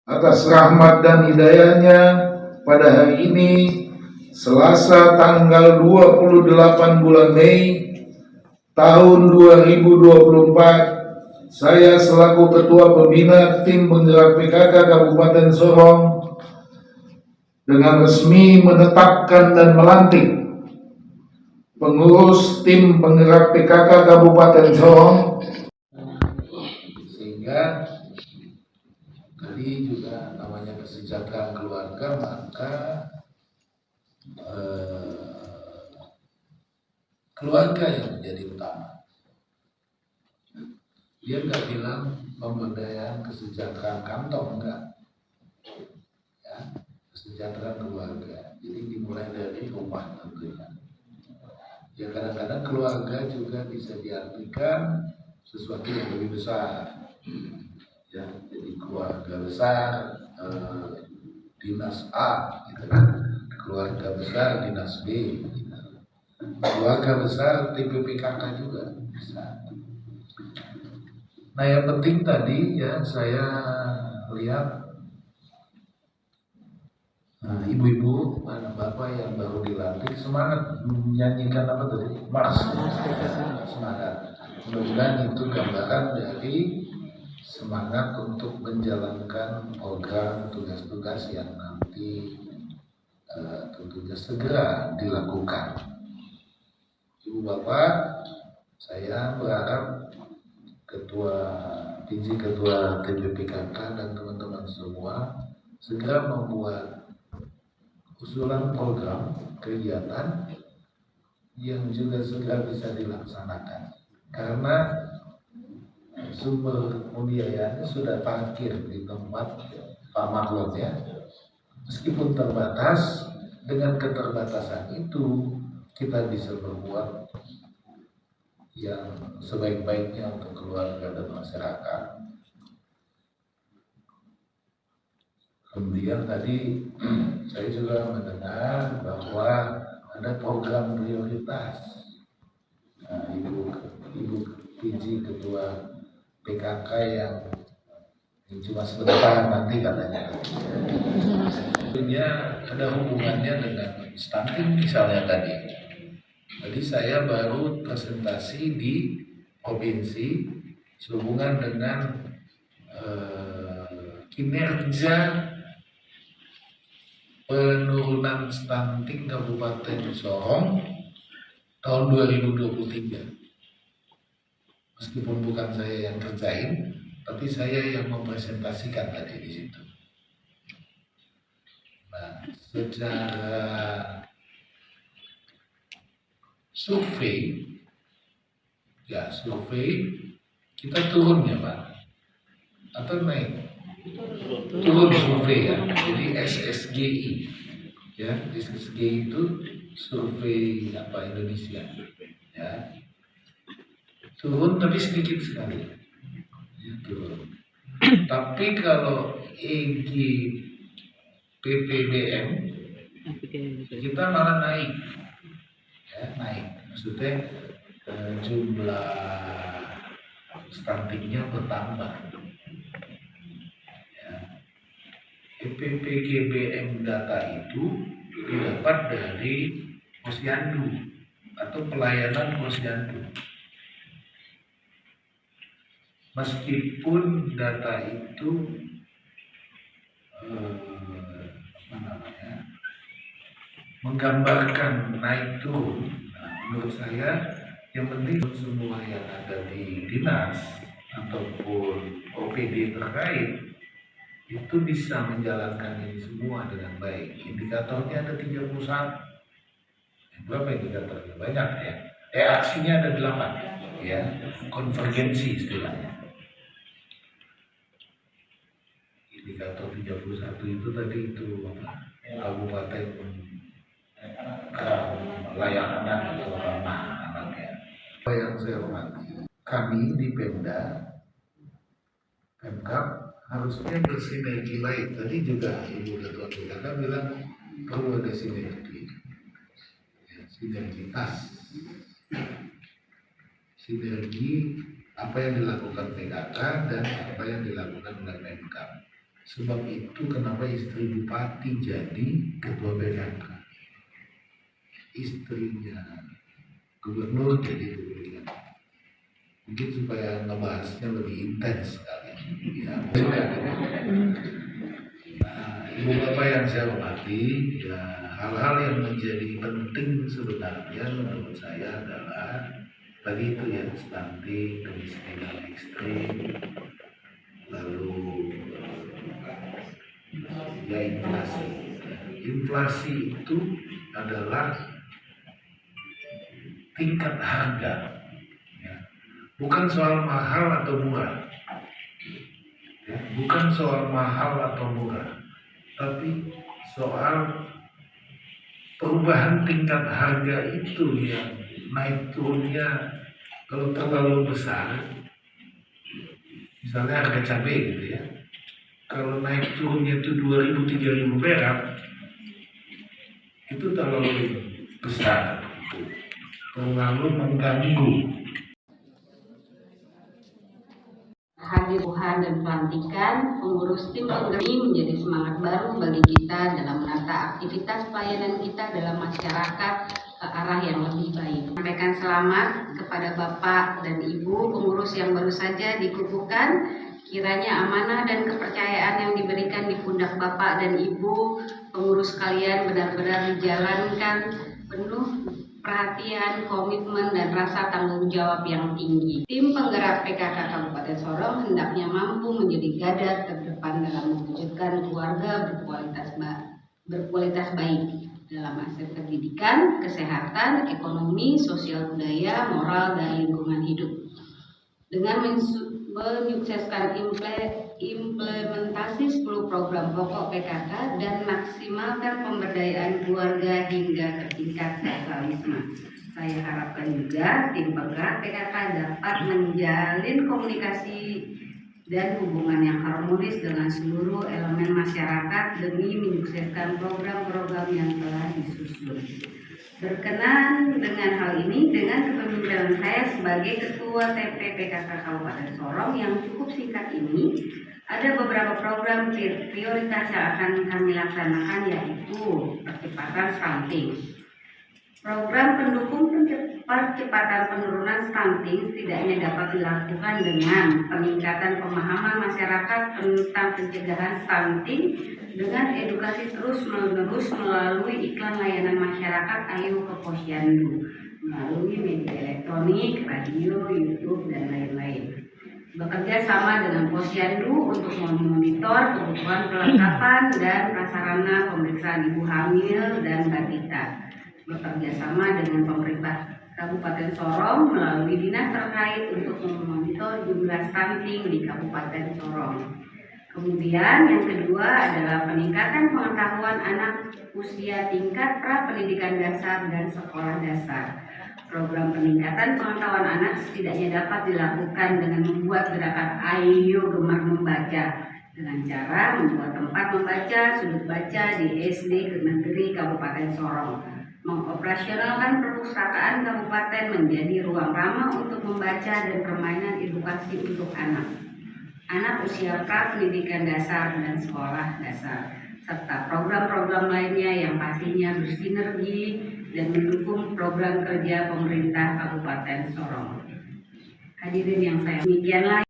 atas rahmat dan hidayahnya pada hari ini Selasa tanggal 28 bulan Mei tahun 2024. Saya selaku Ketua Pembina Tim Penggerak PKK Kabupaten Sorong dengan resmi menetapkan dan melantik pengurus Tim Penggerak PKK Kabupaten Sorong. Sehingga tadi juga namanya kesejahteraan keluarga, maka keluarga yang menjadi utama. Dia nggak bilang pemberdayaan kesejahteraan kantong, enggak, ya, kesejahteraan keluarga. Jadi dimulai dari rumah tentunya. Ya kadang-kadang keluarga juga bisa diartikan sesuatu yang lebih besar. Ya, jadi keluarga besar dinas A, gitu kan? Keluarga besar dinas B, gitu. Keluarga besar TPPKK juga bisa. Nah yang penting tadi ya saya lihat ibu-ibu, bapak yang baru dilantik semangat menyanyikan apa tadi? Mars, semangat. Mudah-mudahan itu gambaran dari semangat untuk menjalankan program tugas-tugas yang nanti tentunya segera dilakukan. Ibu bapak, saya berharap Ketua TPPKK dan teman-teman semua segera membuat usulan program kegiatan yang juga segera bisa dilaksanakan, karena sumber pembiayaannya sudah parkir di tempat Pak Maklum ya. Meskipun terbatas, dengan keterbatasan itu kita bisa berbuat yang sebaik-baiknya untuk keluarga dan masyarakat. Kemudian tadi saya juga mendengar bahwa ada program prioritas. Nah, Ibu PJ Ketua PKK yang cuma sebentar nanti katanya. Tentunya ada hubungannya dengan stunting misalnya tadi. Jadi saya baru presentasi di provinsi sehubungan dengan kinerja penurunan stunting Kabupaten Sorong tahun 2023. Meskipun bukan saya yang kerjain, tapi saya yang mempresentasikan tadi di situ. Nah, secara survei kita turun ya Pak, atau naik? Turun survei ya. Jadi SSGI ya, SSGI itu survei apa Indonesia ya, turun tapi sedikit sekali ya, turun. Tapi kalau PPBM kita malah naik ya, maksudnya jumlah stuntingnya bertambah ya. PPGBM data itu didapat dari Posyandu atau pelayanan Posyandu. Meskipun data itu menggambarkan naik turun, menurut saya yang penting semua yang ada di dinas ataupun OPD terkait itu bisa menjalankan ini semua dengan baik. Indikatornya ada 31. Berapa indikatornya? Banyak ya. Aksinya ada 8 ya. Konvergensi istilahnya. Indikator 31 itu tadi itu kabupaten layak anak atau ramah anaknya. Apa yang saya hormati, kami di Pemkab harusnya bersinergi baik. Tadi juga Ibu Ketua PKK bilang perlu ada sinergi, ya, sinergi apa yang dilakukan PKK dan apa yang dilakukan oleh Pemkab. Sebab itu kenapa istri bupati jadi ketua PKK, istrinya gubernur jadi ketua. Mungkin supaya ngebahasnya lebih intens sekali. Ya, Ibu Bapak yang saya hormati, ya, hal-hal yang menjadi penting sebenarnya menurut saya adalah tadi itu ya, stunting, kemiskinan ekstrim, lalu ya inflasi. Inflasi itu adalah tingkat harga, ya. Bukan soal mahal atau murah, ya. Bukan soal mahal atau murah, tapi soal perubahan tingkat harga itu yang naik turunnya kalau terlalu besar. Misalnya harga cabai gitu ya, kalau naik turunnya itu 2.000-3.000 perak, itu terlalu besar, terlalu mengganggu. Hadir Tuhan dan pelantikan pengurus tim penggerak menjadi semangat baru bagi kita dalam menata aktivitas pelayanan kita dalam masyarakat ke arah yang lebih baik. Sampaikan selamat kepada Bapak dan Ibu pengurus yang baru saja dikukuhkan. Kiranya amanah dan kepercayaan yang diberikan di pundak Bapak dan Ibu pengurus kalian benar-benar dijalankan penuh perhatian, komitmen, dan rasa tanggung jawab yang tinggi. Tim penggerak PKK Kabupaten Sorong hendaknya mampu menjadi garda terdepan dalam mewujudkan keluarga berkualitas baik dalam aspek pendidikan, kesehatan, ekonomi, sosial budaya, moral, dan lingkungan hidup. Dengan menyukseskan implementasi 10 program pokok PKK dan maksimalkan pemberdayaan keluarga hingga ke tingkat sosialisme. Saya harapkan juga tim penggerak PKK dapat menjalin komunikasi dan hubungan yang harmonis dengan seluruh elemen masyarakat demi menyukseskan program-program yang telah disusun. Berkenan dengan hal ini, dengan kepemimpinan saya sebagai Ketua TP PKK Kabupaten Sorong yang cukup singkat ini, ada beberapa program prioritas yang akan kami laksanakan, yaitu percepatan stunting. Program pendukung percepatan penurunan stunting setidaknya dapat dilakukan dengan peningkatan pemahaman masyarakat tentang pencegahan stunting dengan edukasi terus-menerus melalui iklan layanan masyarakat Ayo ke Posyandu, melalui media elektronik, radio, YouTube, dan lain-lain. Bekerja sama dengan Posyandu untuk memonitor kebutuhan perlengkapan dan prasarana pemeriksaan ibu hamil dan balita. Bekerja sama dengan pemerintah Kabupaten Sorong melalui dinas terkait untuk memonitor jumlah stunting di Kabupaten Sorong. Kemudian yang kedua adalah peningkatan pengetahuan anak usia tingkat pra-pendidikan dasar dan sekolah dasar. Program peningkatan pengetahuan anak setidaknya dapat dilakukan dengan membuat gerakan Ayo Gemar Membaca dengan cara membuat tempat membaca, sudut baca di SD Negeri Kabupaten Sorong. Mengoperasionalkan perpustakaan kabupaten menjadi ruang ramah untuk membaca dan permainan edukasi untuk anak usia pra-pendidikan dasar dan sekolah dasar, serta program-program lainnya yang pastinya bersinergi dan mendukung program kerja pemerintah Kabupaten Sorong. Hadirin yang saya demikianlah.